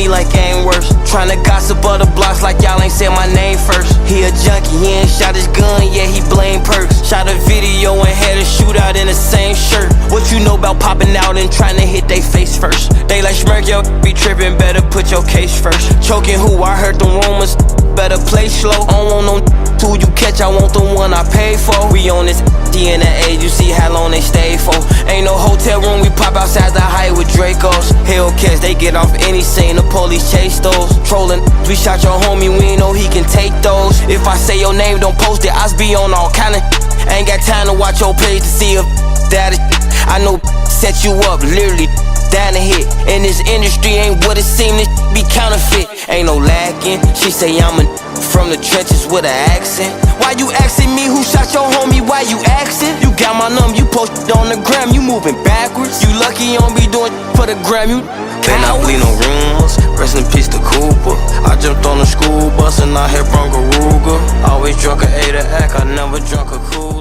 me like ain't worse. Tryna gossip other blocks like y'all ain't said my name first. He a junkie, he ain't shot his gun, yeah, he blame perks. Shot a video and had a shootout in the same shirt. What you know about popping out and tryna hit they face first? They like smirk, yo, be trippin', better put your case first. Choking who? I heard the rumors, better play slow. I don't want no who you catch, I want the one I pay for. We on this in the age, you see how long they stay for. Ain't no hotel room, we pop outside the height with Dracos. Hellcats, they get off any scene, the police chase those. Trolling, we shot your homie, we ain't know he can take those. If I say your name, don't post it, I be on all kind of. Ain't got time to watch your page to see if that is. I know set you up, literally down to hit. In this industry ain't what it seem to be counterfeit. Ain't no lacking, she say I'm a from the trenches with an accent. Why you asking me who shot your homie? Why you asking? You got my number, you posted on the gram, you moving backwards. You lucky you don't be doing for the gram, you Then I bleed no rumors, rest in peace to Cooper. I jumped on the school bus and I hit Bronco Ruger. Always drunk a A to act, I never drunk a cool.